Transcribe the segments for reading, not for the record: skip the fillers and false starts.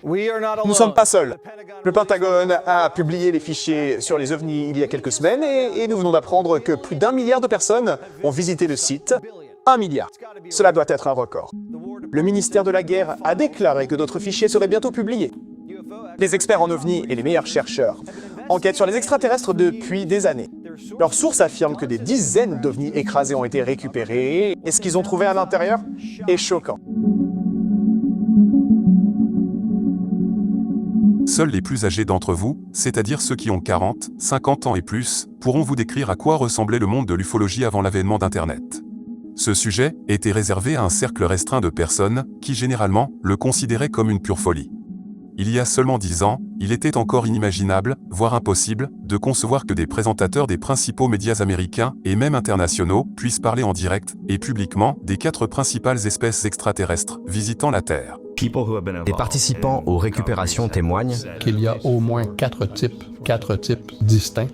Nous ne sommes pas seuls. Le Pentagone a publié les fichiers sur les ovnis il y a quelques semaines et nous venons d'apprendre que plus d'1 milliard de personnes ont visité le site. 1 milliard. Cela doit être un record. Le ministère de la Guerre a déclaré que d'autres fichiers seraient bientôt publiés. Les experts en ovnis et les meilleurs chercheurs enquêtent sur les extraterrestres depuis des années. Leurs sources affirment que des dizaines d'ovnis écrasés ont été récupérés et ce qu'ils ont trouvé à l'intérieur est choquant. Seuls les plus âgés d'entre vous, c'est-à-dire ceux qui ont 40, 50 ans et plus, pourront vous décrire à quoi ressemblait le monde de l'ufologie avant l'avènement d'Internet. Ce sujet était réservé à un cercle restreint de personnes qui, généralement, le considéraient comme une pure folie. Il y a seulement 10 ans, il était encore inimaginable, voire impossible, de concevoir que des présentateurs des principaux médias américains et même internationaux puissent parler en direct et publiquement des 4 principales espèces extraterrestres visitant la Terre. Des participants aux récupérations témoignent qu'il y a au moins 4 types distincts.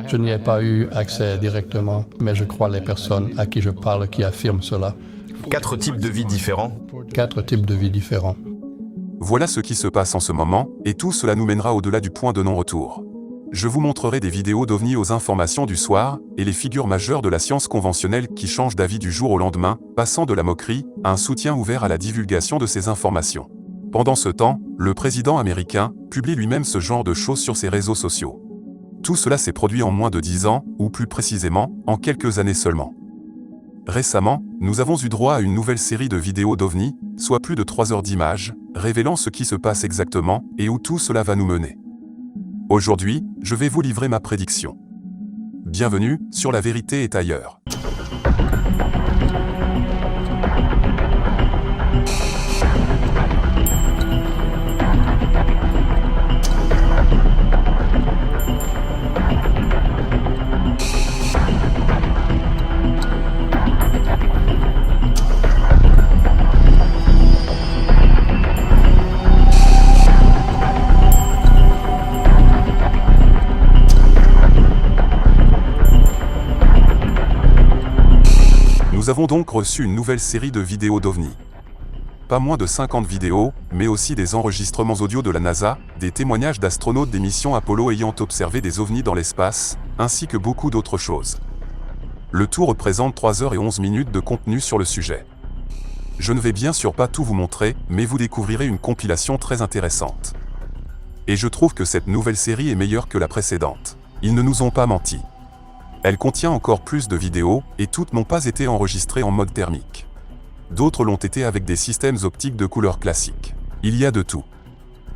Je n'y ai pas eu accès directement, mais je crois les personnes à qui je parle qui affirment cela. 4 types de vie différents. 4 types de vie différents. Voilà ce qui se passe en ce moment, et tout cela nous mènera au-delà du point de non-retour. Je vous montrerai des vidéos d'ovnis aux informations du soir, et les figures majeures de la science conventionnelle qui changent d'avis du jour au lendemain, passant de la moquerie à un soutien ouvert à la divulgation de ces informations. Pendant ce temps, le président américain publie lui-même ce genre de choses sur ses réseaux sociaux. Tout cela s'est produit en moins de 10 ans, ou plus précisément, en quelques années seulement. Récemment, nous avons eu droit à une nouvelle série de vidéos d'ovnis, soit plus de 3 heures d'images, révélant ce qui se passe exactement et où tout cela va nous mener. Aujourd'hui, je vais vous livrer ma prédiction. Bienvenue sur La Vérité est ailleurs. Nous avons donc reçu une nouvelle série de vidéos d'ovnis. Pas moins de 50 vidéos, mais aussi des enregistrements audio de la NASA, des témoignages d'astronautes des missions Apollo ayant observé des ovnis dans l'espace, ainsi que beaucoup d'autres choses. Le tout représente 3 heures et 11 minutes de contenu sur le sujet. Je ne vais bien sûr pas tout vous montrer, mais vous découvrirez une compilation très intéressante. Et je trouve que cette nouvelle série est meilleure que la précédente. Ils ne nous ont pas menti. Elle contient encore plus de vidéos, et toutes n'ont pas été enregistrées en mode thermique. D'autres l'ont été avec des systèmes optiques de couleur classique. Il y a de tout.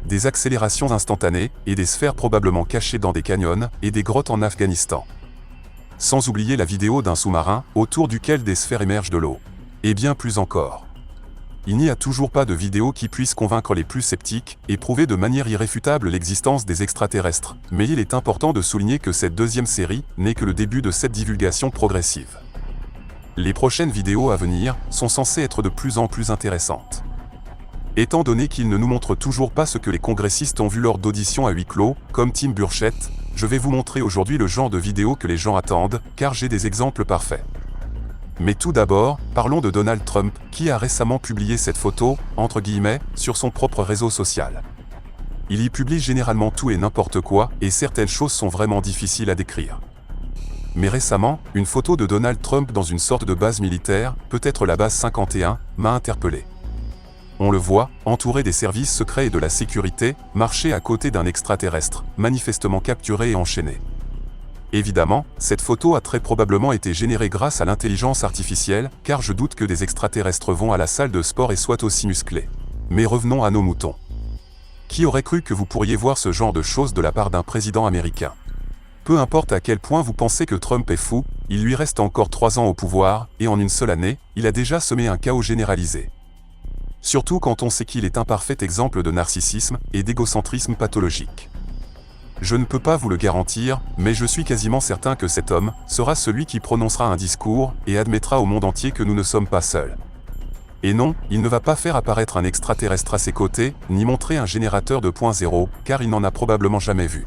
Des accélérations instantanées, et des sphères probablement cachées dans des canyons, et des grottes en Afghanistan. Sans oublier la vidéo d'un sous-marin, autour duquel des sphères émergent de l'eau. Et bien plus encore. Il n'y a toujours pas de vidéo qui puisse convaincre les plus sceptiques et prouver de manière irréfutable l'existence des extraterrestres, mais il est important de souligner que cette deuxième série n'est que le début de cette divulgation progressive. Les prochaines vidéos à venir sont censées être de plus en plus intéressantes. Étant donné qu'ils ne nous montrent toujours pas ce que les congressistes ont vu lors d'auditions à huis clos, comme Tim Burchett, je vais vous montrer aujourd'hui le genre de vidéos que les gens attendent, car j'ai des exemples parfaits. Mais tout d'abord, parlons de Donald Trump, qui a récemment publié cette photo, entre guillemets, sur son propre réseau social. Il y publie généralement tout et n'importe quoi, et certaines choses sont vraiment difficiles à décrire. Mais récemment, une photo de Donald Trump dans une sorte de base militaire, peut-être la base 51, m'a interpellé. On le voit, entouré des services secrets et de la sécurité, marcher à côté d'un extraterrestre, manifestement capturé et enchaîné. Évidemment, cette photo a très probablement été générée grâce à l'intelligence artificielle, car je doute que des extraterrestres vont à la salle de sport et soient aussi musclés. Mais revenons à nos moutons. Qui aurait cru que vous pourriez voir ce genre de choses de la part d'un président américain? Peu importe à quel point vous pensez que Trump est fou, il lui reste encore 3 ans au pouvoir, et en une seule année, il a déjà semé un chaos généralisé. Surtout quand on sait qu'il est un parfait exemple de narcissisme et d'égocentrisme pathologique. Je ne peux pas vous le garantir, mais je suis quasiment certain que cet homme sera celui qui prononcera un discours et admettra au monde entier que nous ne sommes pas seuls. Et non, il ne va pas faire apparaître un extraterrestre à ses côtés, ni montrer un générateur de 2.0, car il n'en a probablement jamais vu.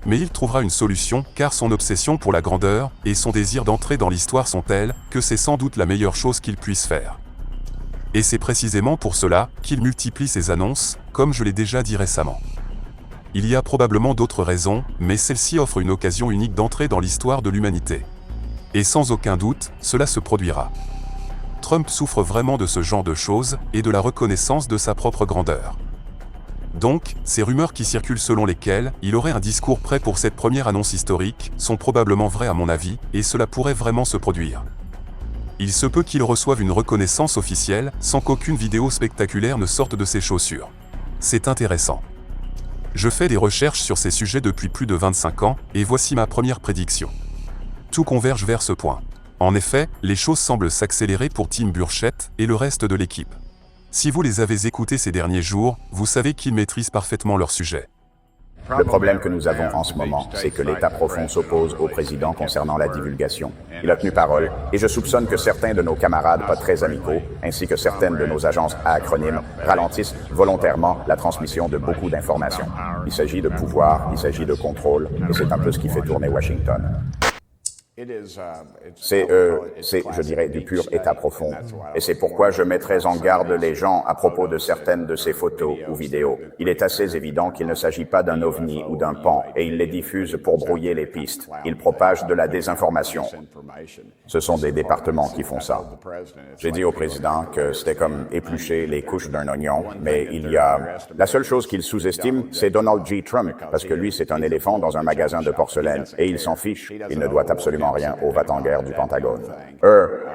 mais il trouvera une solution car son obsession pour la grandeur et son désir d'entrer dans l'histoire sont tels que c'est sans doute la meilleure chose qu'il puisse faire. Et c'est précisément pour cela qu'il multiplie ses annonces, comme je l'ai déjà dit récemment. Il y a probablement d'autres raisons, mais celle-ci offre une occasion unique d'entrer dans l'histoire de l'humanité. Et sans aucun doute, cela se produira. Trump souffre vraiment de ce genre de choses et de la reconnaissance de sa propre grandeur. Donc, ces rumeurs qui circulent selon lesquelles il aurait un discours prêt pour cette première annonce historique sont probablement vraies à mon avis, et cela pourrait vraiment se produire. Il se peut qu'il reçoive une reconnaissance officielle sans qu'aucune vidéo spectaculaire ne sorte de ses chaussures. C'est intéressant. Je fais des recherches sur ces sujets depuis plus de 25 ans, et voici ma première prédiction. Tout converge vers ce point. En effet, les choses semblent s'accélérer pour Tim Burchett et le reste de l'équipe. Si vous les avez écoutés ces derniers jours, vous savez qu'ils maîtrisent parfaitement leur sujet. Le problème que nous avons en ce moment, c'est que l'État profond s'oppose au président concernant la divulgation. Il a tenu parole, et je soupçonne que certains de nos camarades pas très amicaux, ainsi que certaines de nos agences à acronymes, ralentissent volontairement la transmission de beaucoup d'informations. Il s'agit de pouvoir, il s'agit de contrôle, et c'est un peu ce qui fait tourner Washington. C'est, je dirais, du pur état profond. Et c'est pourquoi je mettrais en garde les gens à propos de certaines de ces photos ou vidéos. Il est assez évident qu'il ne s'agit pas d'un ovni ou d'un pan, et ils les diffusent pour brouiller les pistes. Ils propagent de la désinformation. Ce sont des départements qui font ça. J'ai dit au président que c'était comme éplucher les couches d'un oignon, mais il y a... La seule chose qu'il sous-estime, c'est Donald J. Trump, parce que lui, c'est un éléphant dans un magasin de porcelaine, et il s'en fiche. Il ne doit absolument rien au va-t-en-guerre du Pentagone.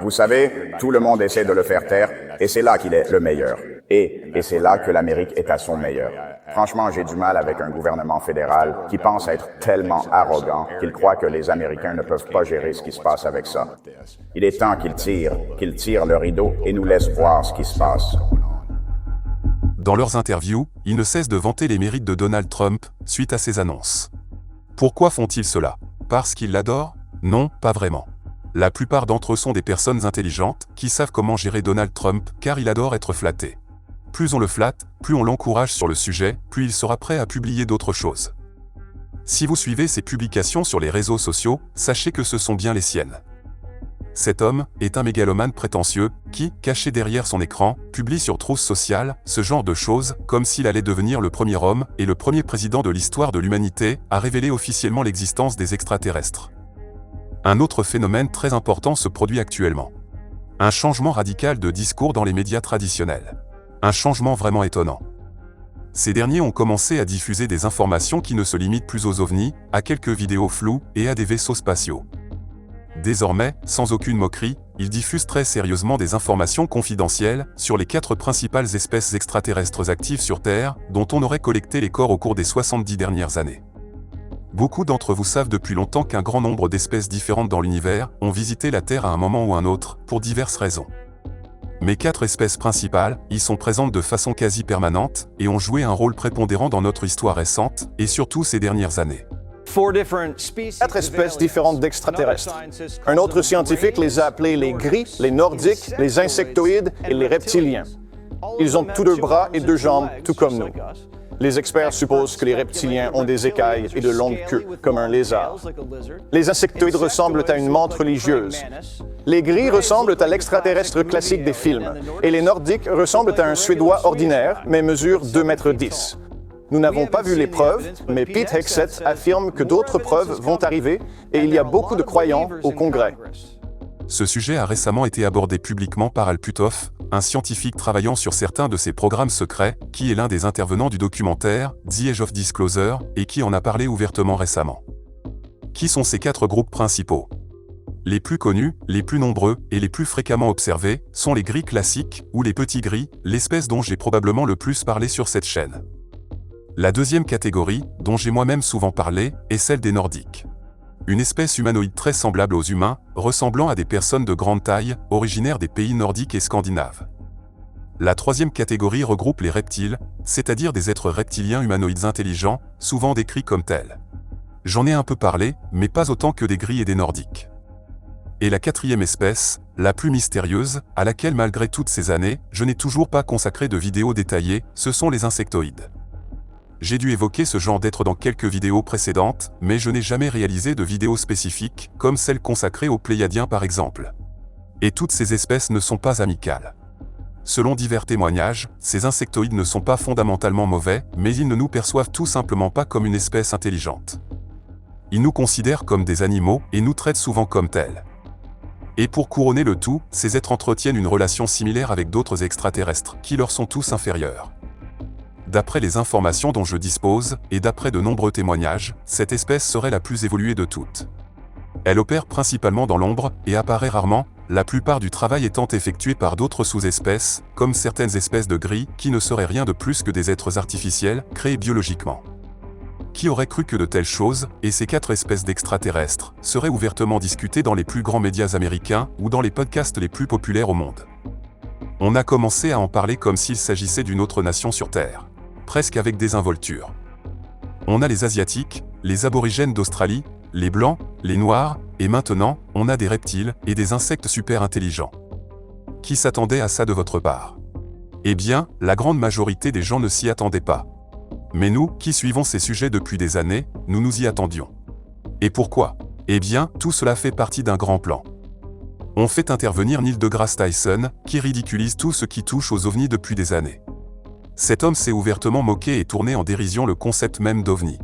Vous savez, tout le monde essaie de le faire taire, et c'est là qu'il est le meilleur. Et c'est là que l'Amérique est à son meilleur. Franchement, j'ai du mal avec un gouvernement fédéral qui pense être tellement arrogant qu'il croit que les Américains ne peuvent pas gérer ce qui se passe avec ça. Il est temps qu'ils tirent le rideau et nous laissent voir ce qui se passe. Dans leurs interviews, ils ne cessent de vanter les mérites de Donald Trump suite à ses annonces. Pourquoi font-ils cela? Parce qu'ils l'adorent? Non, pas vraiment. La plupart d'entre eux sont des personnes intelligentes qui savent comment gérer Donald Trump car il adore être flatté. Plus on le flatte, plus on l'encourage sur le sujet, plus il sera prêt à publier d'autres choses. Si vous suivez ses publications sur les réseaux sociaux, sachez que ce sont bien les siennes. Cet homme est un mégalomane prétentieux qui, caché derrière son écran, publie sur Truth Social ce genre de choses comme s'il allait devenir le premier homme et le premier président de l'histoire de l'humanité à révéler officiellement l'existence des extraterrestres. Un autre phénomène très important se produit actuellement. Un changement radical de discours dans les médias traditionnels. Un changement vraiment étonnant. Ces derniers ont commencé à diffuser des informations qui ne se limitent plus aux ovnis, à quelques vidéos floues et à des vaisseaux spatiaux. Désormais, sans aucune moquerie, ils diffusent très sérieusement des informations confidentielles sur les 4 principales espèces extraterrestres actives sur Terre, dont on aurait collecté les corps au cours des 70 dernières années. Beaucoup d'entre vous savent depuis longtemps qu'un grand nombre d'espèces différentes dans l'univers ont visité la Terre à un moment ou un autre, pour diverses raisons. Mais 4 espèces principales y sont présentes de façon quasi permanente et ont joué un rôle prépondérant dans notre histoire récente, et surtout ces dernières années. 4 espèces différentes d'extraterrestres. Un autre scientifique les a appelés les gris, les nordiques, les insectoïdes et les reptiliens. Ils ont tous 2 bras et 2 jambes, tout comme nous. Les experts supposent que les reptiliens ont des écailles et de longues queues, comme un lézard. Les insectoïdes ressemblent à une menthe religieuse. Les gris ressemblent à l'extraterrestre classique des films. Et les nordiques ressemblent à un Suédois ordinaire, mais mesurent 2,10 m. Nous n'avons pas vu les preuves, mais Pete Hegseth affirme que d'autres preuves vont arriver et il y a beaucoup de croyants au Congrès. Ce sujet a récemment été abordé publiquement par Al Puthoff, un scientifique travaillant sur certains de ces programmes secrets, qui est l'un des intervenants du documentaire The Age of Disclosure et qui en a parlé ouvertement récemment. Qui sont ces 4 groupes principaux? Les plus connus, les plus nombreux et les plus fréquemment observés sont les gris classiques ou les petits gris, l'espèce dont j'ai probablement le plus parlé sur cette chaîne. La deuxième catégorie, dont j'ai moi-même souvent parlé, est celle des nordiques. Une espèce humanoïde très semblable aux humains, ressemblant à des personnes de grande taille, originaires des pays nordiques et scandinaves. La troisième catégorie regroupe les reptiles, c'est-à-dire des êtres reptiliens humanoïdes intelligents, souvent décrits comme tels. J'en ai un peu parlé, mais pas autant que des gris et des nordiques. Et la 4e espèce, la plus mystérieuse, à laquelle malgré toutes ces années, je n'ai toujours pas consacré de vidéo détaillée, ce sont les insectoïdes. J'ai dû évoquer ce genre d'être dans quelques vidéos précédentes, mais je n'ai jamais réalisé de vidéos spécifiques, comme celle consacrée aux Pléiadiens par exemple. Et toutes ces espèces ne sont pas amicales. Selon divers témoignages, ces insectoïdes ne sont pas fondamentalement mauvais, mais ils ne nous perçoivent tout simplement pas comme une espèce intelligente. Ils nous considèrent comme des animaux et nous traitent souvent comme tels. Et pour couronner le tout, ces êtres entretiennent une relation similaire avec d'autres extraterrestres, qui leur sont tous inférieurs. D'après les informations dont je dispose, et d'après de nombreux témoignages, cette espèce serait la plus évoluée de toutes. Elle opère principalement dans l'ombre, et apparaît rarement, la plupart du travail étant effectué par d'autres sous-espèces, comme certaines espèces de gris, qui ne seraient rien de plus que des êtres artificiels, créés biologiquement. Qui aurait cru que de telles choses, et ces 4 espèces d'extraterrestres, seraient ouvertement discutées dans les plus grands médias américains, ou dans les podcasts les plus populaires au monde? On a commencé à en parler comme s'il s'agissait d'une autre nation sur Terre. Presque avec désinvolture. On a les Asiatiques, les aborigènes d'Australie, les Blancs, les Noirs, et maintenant, on a des reptiles et des insectes super intelligents. Qui s'attendait à ça de votre part? Eh bien, la grande majorité des gens ne s'y attendaient pas. Mais nous, qui suivons ces sujets depuis des années, nous nous y attendions. Et pourquoi? Eh bien, tout cela fait partie d'un grand plan. On fait intervenir Neil deGrasse Tyson, qui ridiculise tout ce qui touche aux ovnis depuis des années. Cet homme s'est ouvertement moqué et tourné en dérision le concept même d'OVNI.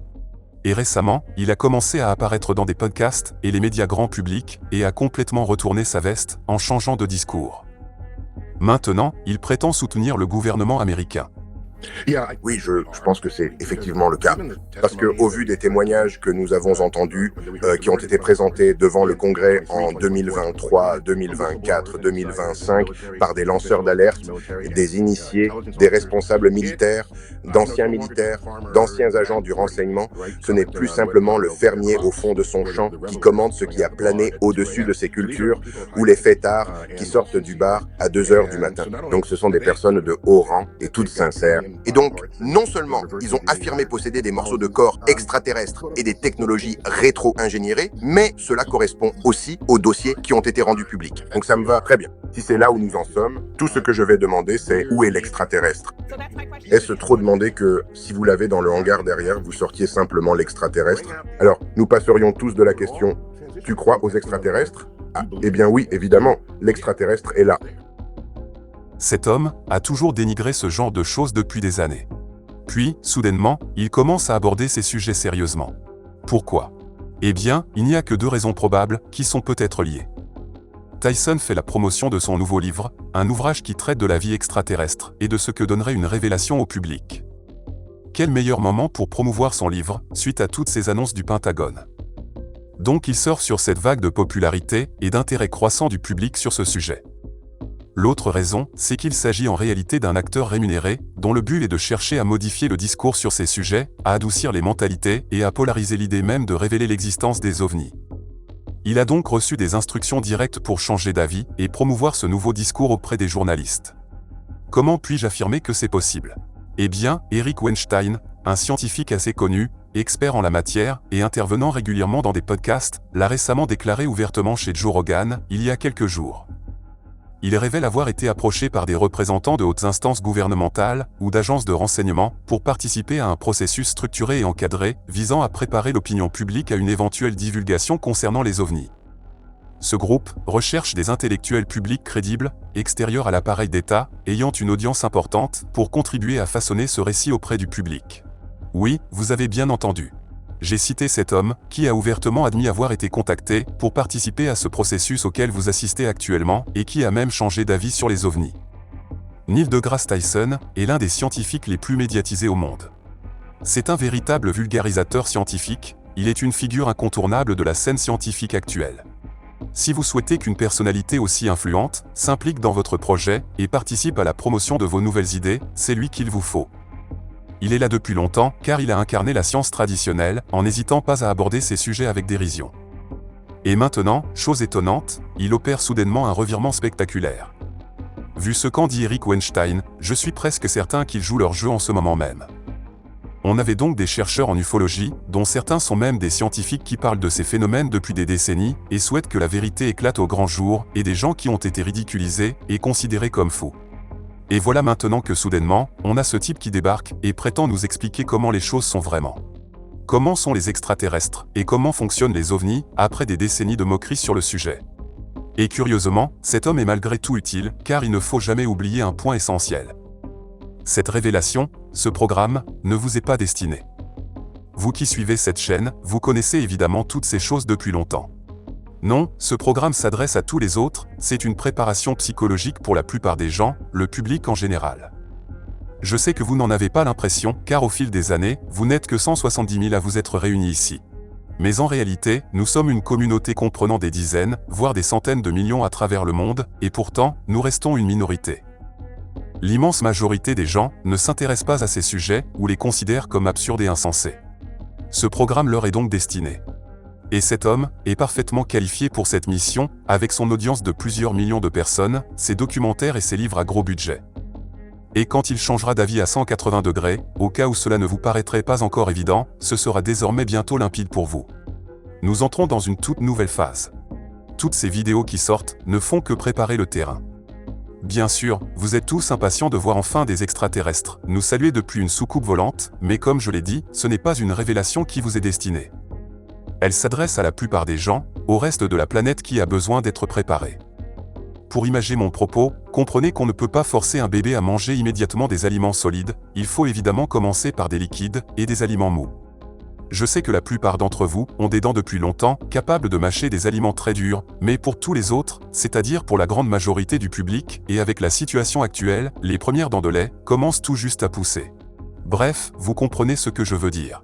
Et récemment, il a commencé à apparaître dans des podcasts et les médias grand public et a complètement retourné sa veste en changeant de discours. Maintenant, il prétend soutenir le gouvernement américain. Oui, je pense que c'est effectivement le cas. Parce que, au vu des témoignages que nous avons entendus, qui ont été présentés devant le Congrès en 2023, 2024, 2025, par des lanceurs d'alerte, des initiés, des responsables militaires, d'anciens agents du renseignement, ce n'est plus simplement le fermier au fond de son champ qui commande ce qui a plané au-dessus de ses cultures, ou les fêtards qui sortent du bar à 2 heures du matin. Donc ce sont des personnes de haut rang et toutes sincères. Et donc, non seulement ils ont affirmé posséder des morceaux de corps extraterrestres et des technologies rétro-ingénierées, mais cela correspond aussi aux dossiers qui ont été rendus publics. Donc ça me va très bien. Si c'est là où nous en sommes, tout ce que je vais demander, c'est où est l'extraterrestre? Est-ce trop demandé que, si vous l'avez dans le hangar derrière, vous sortiez simplement l'extraterrestre? Alors, nous passerions tous de la question « Tu crois aux extraterrestres ?» Ah, eh bien oui, évidemment, l'extraterrestre est là. Cet homme a toujours dénigré ce genre de choses depuis des années. Puis, soudainement, il commence à aborder ces sujets sérieusement. Pourquoi? Eh bien, il n'y a que 2 raisons probables qui sont peut-être liées. Tyson fait la promotion de son nouveau livre, un ouvrage qui traite de la vie extraterrestre et de ce que donnerait une révélation au public. Quel meilleur moment pour promouvoir son livre, suite à toutes ces annonces du Pentagone? Donc il sort sur cette vague de popularité et d'intérêt croissant du public sur ce sujet. L'autre raison, c'est qu'il s'agit en réalité d'un acteur rémunéré, dont le but est de chercher à modifier le discours sur ces sujets, à adoucir les mentalités et à polariser l'idée même de révéler l'existence des ovnis. Il a donc reçu des instructions directes pour changer d'avis et promouvoir ce nouveau discours auprès des journalistes. Comment puis-je affirmer que c'est possible? Eh bien, Eric Weinstein, un scientifique assez connu, expert en la matière et intervenant régulièrement dans des podcasts, l'a récemment déclaré ouvertement chez Joe Rogan, il y a quelques jours. Il révèle avoir été approché par des représentants de hautes instances gouvernementales ou d'agences de renseignement pour participer à un processus structuré et encadré visant à préparer l'opinion publique à une éventuelle divulgation concernant les ovnis. Ce groupe recherche des intellectuels publics crédibles, extérieurs à l'appareil d'État, ayant une audience importante pour contribuer à façonner ce récit auprès du public. Oui, vous avez bien entendu. J'ai cité cet homme, qui a ouvertement admis avoir été contacté pour participer à ce processus auquel vous assistez actuellement et qui a même changé d'avis sur les ovnis. Neil deGrasse Tyson est l'un des scientifiques les plus médiatisés au monde. C'est un véritable vulgarisateur scientifique, il est une figure incontournable de la scène scientifique actuelle. Si vous souhaitez qu'une personnalité aussi influente s'implique dans votre projet et participe à la promotion de vos nouvelles idées, c'est lui qu'il vous faut. Il est là depuis longtemps car il a incarné la science traditionnelle en n'hésitant pas à aborder ces sujets avec dérision. Et maintenant, chose étonnante, il opère soudainement un revirement spectaculaire. Vu ce qu'en dit Eric Weinstein, je suis presque certain qu'ils jouent leur jeu en ce moment même. On avait donc des chercheurs en ufologie, dont certains sont même des scientifiques qui parlent de ces phénomènes depuis des décennies et souhaitent que la vérité éclate au grand jour, et des gens qui ont été ridiculisés et considérés comme fous. Et voilà maintenant que soudainement, on a ce type qui débarque et prétend nous expliquer comment les choses sont vraiment. Comment sont les extraterrestres et comment fonctionnent les ovnis après des décennies de moqueries sur le sujet. Et curieusement, cet homme est malgré tout utile, car il ne faut jamais oublier un point essentiel. Cette révélation, ce programme, ne vous est pas destiné. Vous qui suivez cette chaîne, vous connaissez évidemment toutes ces choses depuis longtemps. Non, ce programme s'adresse à tous les autres, c'est une préparation psychologique pour la plupart des gens, le public en général. Je sais que vous n'en avez pas l'impression, car au fil des années, vous n'êtes que 170 000 à vous être réunis ici. Mais en réalité, nous sommes une communauté comprenant des dizaines, voire des centaines de millions à travers le monde, et pourtant, nous restons une minorité. L'immense majorité des gens ne s'intéressent pas à ces sujets ou les considèrent comme absurdes et insensés. Ce programme leur est donc destiné. Et cet homme est parfaitement qualifié pour cette mission, avec son audience de plusieurs millions de personnes, ses documentaires et ses livres à gros budget. Et quand il changera d'avis à 180 degrés, au cas où cela ne vous paraîtrait pas encore évident, ce sera désormais bientôt limpide pour vous. Nous entrons dans une toute nouvelle phase. Toutes ces vidéos qui sortent ne font que préparer le terrain. Bien sûr, vous êtes tous impatients de voir enfin des extraterrestres, nous saluer depuis une soucoupe volante, mais comme je l'ai dit, ce n'est pas une révélation qui vous est destinée. Elle s'adresse à la plupart des gens, au reste de la planète qui a besoin d'être préparé. Pour imager mon propos, comprenez qu'on ne peut pas forcer un bébé à manger immédiatement des aliments solides, il faut évidemment commencer par des liquides et des aliments mous. Je sais que la plupart d'entre vous ont des dents depuis longtemps, capables de mâcher des aliments très durs, mais pour tous les autres, c'est-à-dire pour la grande majorité du public, et avec la situation actuelle, les premières dents de lait commencent tout juste à pousser. Bref, vous comprenez ce que je veux dire.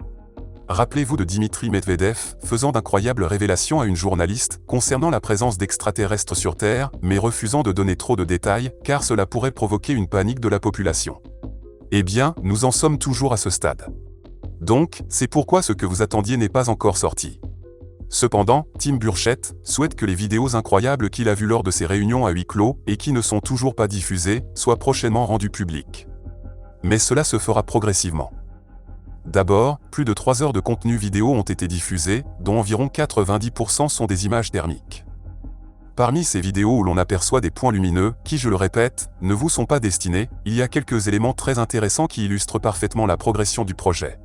Rappelez-vous de Dimitri Medvedev, faisant d'incroyables révélations à une journaliste concernant la présence d'extraterrestres sur Terre, mais refusant de donner trop de détails, car cela pourrait provoquer une panique de la population. Eh bien, nous en sommes toujours à ce stade. Donc, c'est pourquoi ce que vous attendiez n'est pas encore sorti. Cependant, Tim Burchett souhaite que les vidéos incroyables qu'il a vues lors de ses réunions à huis clos, et qui ne sont toujours pas diffusées, soient prochainement rendues publiques. Mais cela se fera progressivement. D'abord, plus de 3 heures de contenu vidéo ont été diffusées, dont environ 90% sont des images thermiques. Parmi ces vidéos où l'on aperçoit des points lumineux, qui, je le répète, ne vous sont pas destinés, il y a quelques éléments très intéressants qui illustrent parfaitement la progression du projet.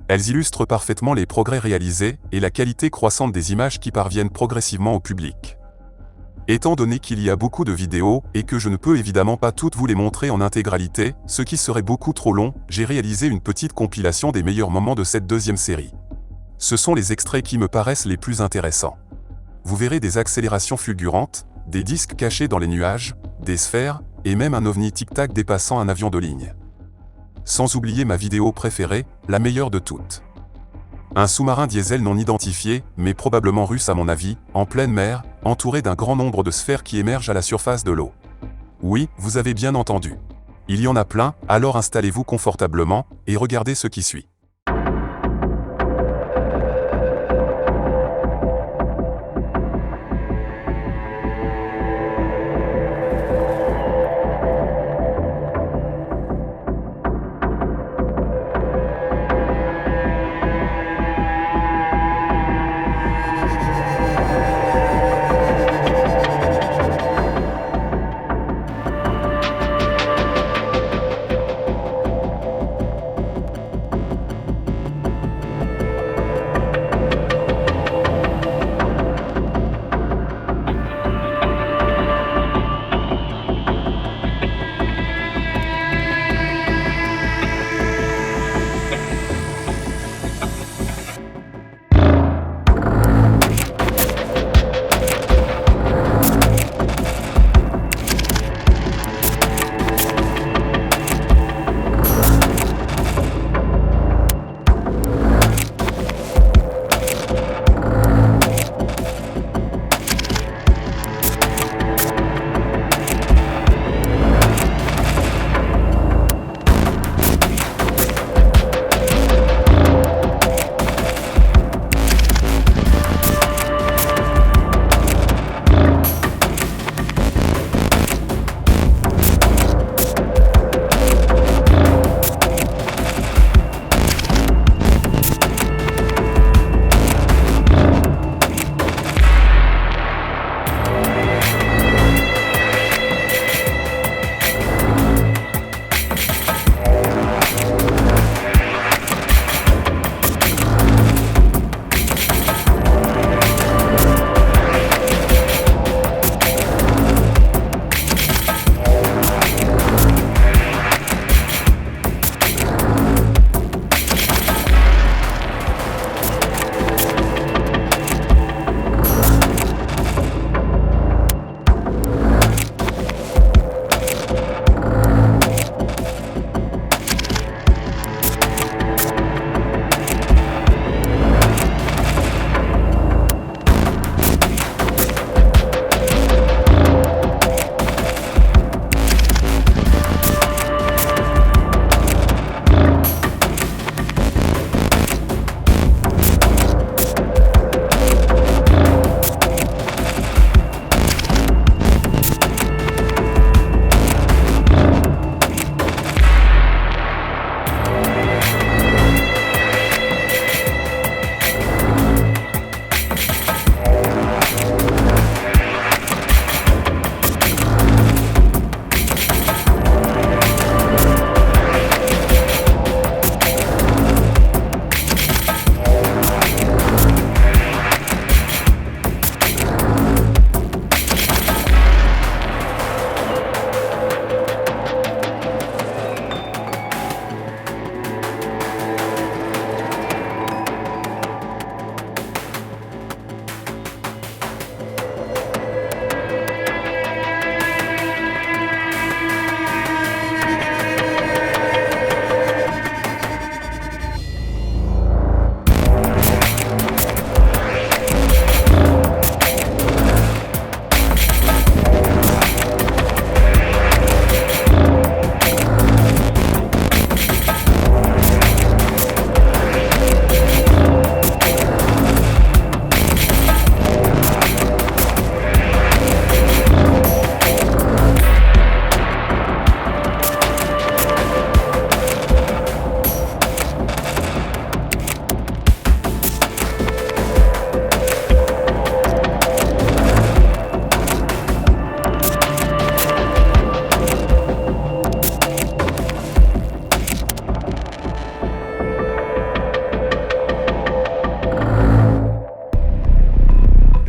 Elles illustrent parfaitement les progrès réalisés et la qualité croissante des images qui parviennent progressivement au public. Étant donné qu'il y a beaucoup de vidéos, et que je ne peux évidemment pas toutes vous les montrer en intégralité, ce qui serait beaucoup trop long, j'ai réalisé une petite compilation des meilleurs moments de cette deuxième série. Ce sont les extraits qui me paraissent les plus intéressants. Vous verrez des accélérations fulgurantes, des disques cachés dans les nuages, des sphères, et même un ovni tic-tac dépassant un avion de ligne. Sans oublier ma vidéo préférée, la meilleure de toutes. Un sous-marin diesel non identifié, mais probablement russe à mon avis, en pleine mer, entouré d'un grand nombre de sphères qui émergent à la surface de l'eau. Oui, vous avez bien entendu. Il y en a plein, alors installez-vous confortablement, et regardez ce qui suit.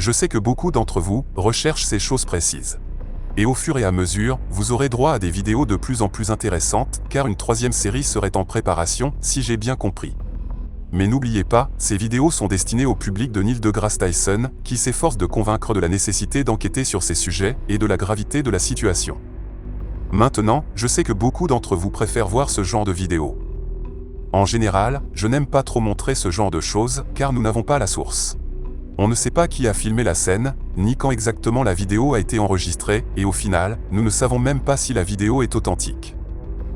Je sais que beaucoup d'entre vous recherchent ces choses précises. Et au fur et à mesure, vous aurez droit à des vidéos de plus en plus intéressantes, car une troisième série serait en préparation, si j'ai bien compris. Mais n'oubliez pas, ces vidéos sont destinées au public de Neil deGrasse Tyson, qui s'efforce de convaincre de la nécessité d'enquêter sur ces sujets et de la gravité de la situation. Maintenant, je sais que beaucoup d'entre vous préfèrent voir ce genre de vidéos. En général, je n'aime pas trop montrer ce genre de choses, car nous n'avons pas la source. On ne sait pas qui a filmé la scène, ni quand exactement la vidéo a été enregistrée, et au final, nous ne savons même pas si la vidéo est authentique.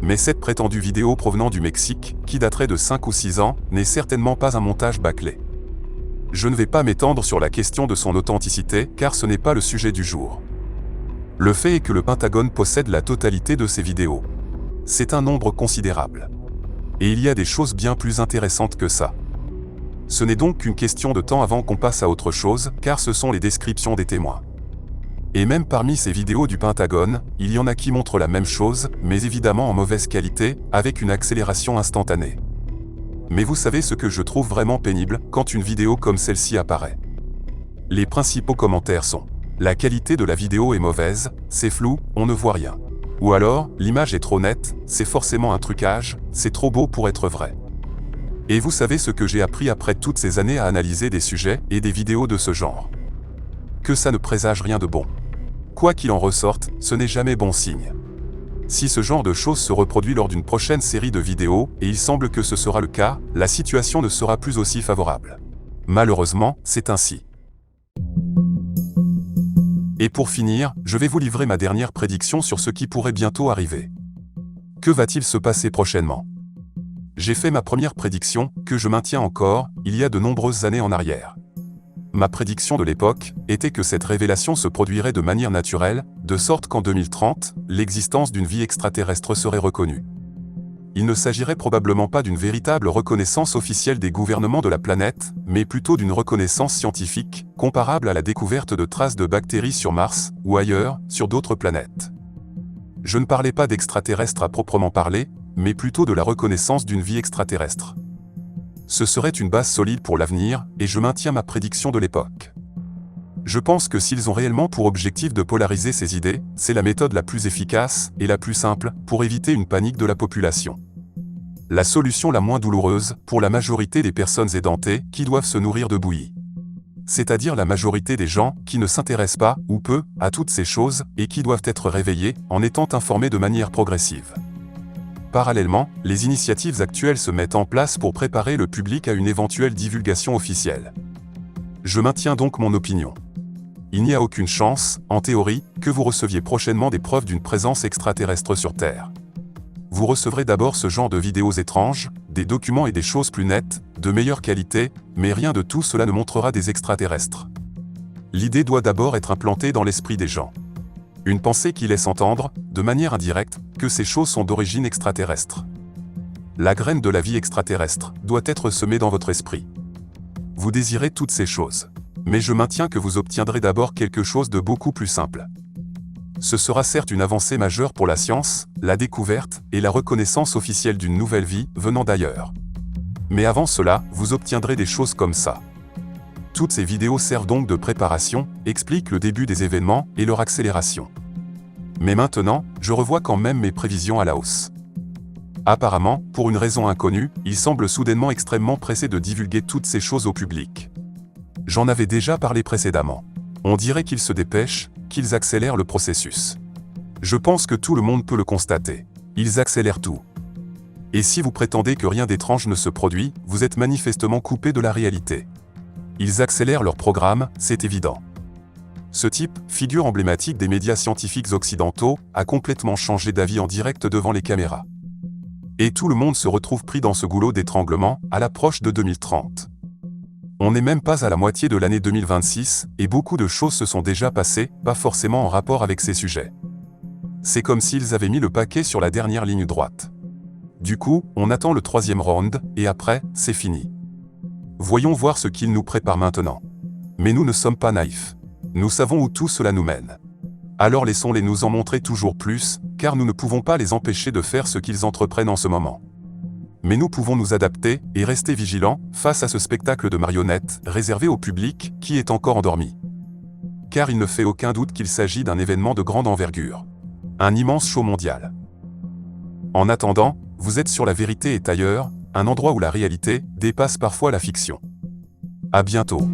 Mais cette prétendue vidéo provenant du Mexique, qui daterait de 5 ou 6 ans, n'est certainement pas un montage bâclé. Je ne vais pas m'étendre sur la question de son authenticité, car ce n'est pas le sujet du jour. Le fait est que le Pentagone possède la totalité de ces vidéos. C'est un nombre considérable. Et il y a des choses bien plus intéressantes que ça. Ce n'est donc qu'une question de temps avant qu'on passe à autre chose, car ce sont les descriptions des témoins. Et même parmi ces vidéos du Pentagone, il y en a qui montrent la même chose, mais évidemment en mauvaise qualité, avec une accélération instantanée. Mais vous savez ce que je trouve vraiment pénible quand une vidéo comme celle-ci apparaît. Les principaux commentaires sont « La qualité de la vidéo est mauvaise, c'est flou, on ne voit rien ». Ou alors « L'image est trop nette, c'est forcément un trucage, c'est trop beau pour être vrai ». Et vous savez ce que j'ai appris après toutes ces années à analyser des sujets et des vidéos de ce genre. Que ça ne présage rien de bon. Quoi qu'il en ressorte, ce n'est jamais bon signe. Si ce genre de choses se reproduit lors d'une prochaine série de vidéos, et il semble que ce sera le cas, la situation ne sera plus aussi favorable. Malheureusement, c'est ainsi. Et pour finir, je vais vous livrer ma dernière prédiction sur ce qui pourrait bientôt arriver. Que va-t-il se passer prochainement ? J'ai fait ma première prédiction, que je maintiens encore, il y a de nombreuses années en arrière. Ma prédiction de l'époque était que cette révélation se produirait de manière naturelle, de sorte qu'en 2030, l'existence d'une vie extraterrestre serait reconnue. Il ne s'agirait probablement pas d'une véritable reconnaissance officielle des gouvernements de la planète, mais plutôt d'une reconnaissance scientifique, comparable à la découverte de traces de bactéries sur Mars, ou ailleurs, sur d'autres planètes. Je ne parlais pas d'extraterrestres à proprement parler, mais plutôt de la reconnaissance d'une vie extraterrestre. Ce serait une base solide pour l'avenir, et je maintiens ma prédiction de l'époque. Je pense que s'ils ont réellement pour objectif de polariser ces idées, c'est la méthode la plus efficace et la plus simple pour éviter une panique de la population. La solution la moins douloureuse pour la majorité des personnes édentées qui doivent se nourrir de bouillie. C'est-à-dire la majorité des gens qui ne s'intéressent pas, ou peu, à toutes ces choses et qui doivent être réveillés en étant informés de manière progressive. Parallèlement, les initiatives actuelles se mettent en place pour préparer le public à une éventuelle divulgation officielle. Je maintiens donc mon opinion. Il n'y a aucune chance, en théorie, que vous receviez prochainement des preuves d'une présence extraterrestre sur Terre. Vous recevrez d'abord ce genre de vidéos étranges, des documents et des choses plus nettes, de meilleure qualité, mais rien de tout cela ne montrera des extraterrestres. L'idée doit d'abord être implantée dans l'esprit des gens. Une pensée qui laisse entendre, de manière indirecte, que ces choses sont d'origine extraterrestre. La graine de la vie extraterrestre doit être semée dans votre esprit. Vous désirez toutes ces choses. Mais je maintiens que vous obtiendrez d'abord quelque chose de beaucoup plus simple. Ce sera certes une avancée majeure pour la science, la découverte et la reconnaissance officielle d'une nouvelle vie venant d'ailleurs. Mais avant cela, vous obtiendrez des choses comme ça. Toutes ces vidéos servent donc de préparation, expliquent le début des événements et leur accélération. Mais maintenant, je revois quand même mes prévisions à la hausse. Apparemment, pour une raison inconnue, il semble soudainement extrêmement pressé de divulguer toutes ces choses au public. J'en avais déjà parlé précédemment. On dirait qu'ils se dépêchent, qu'ils accélèrent le processus. Je pense que tout le monde peut le constater. Ils accélèrent tout. Et si vous prétendez que rien d'étrange ne se produit, vous êtes manifestement coupé de la réalité. Ils accélèrent leur programme, c'est évident. Ce type, figure emblématique des médias scientifiques occidentaux, a complètement changé d'avis en direct devant les caméras. Et tout le monde se retrouve pris dans ce goulot d'étranglement, à l'approche de 2030. On n'est même pas à la moitié de l'année 2026, et beaucoup de choses se sont déjà passées, pas forcément en rapport avec ces sujets. C'est comme s'ils avaient mis le paquet sur la dernière ligne droite. Du coup, on attend le 3e round, et après, c'est fini. Voyons voir ce qu'ils nous préparent maintenant. Mais nous ne sommes pas naïfs. Nous savons où tout cela nous mène. Alors laissons-les nous en montrer toujours plus, car nous ne pouvons pas les empêcher de faire ce qu'ils entreprennent en ce moment. Mais nous pouvons nous adapter et rester vigilants face à ce spectacle de marionnettes réservé au public qui est encore endormi. car il ne fait aucun doute qu'il s'agit d'un événement de grande envergure. Un immense show mondial. En attendant, vous êtes sur La Vérité est ailleurs, un endroit où la réalité dépasse parfois la fiction. À bientôt.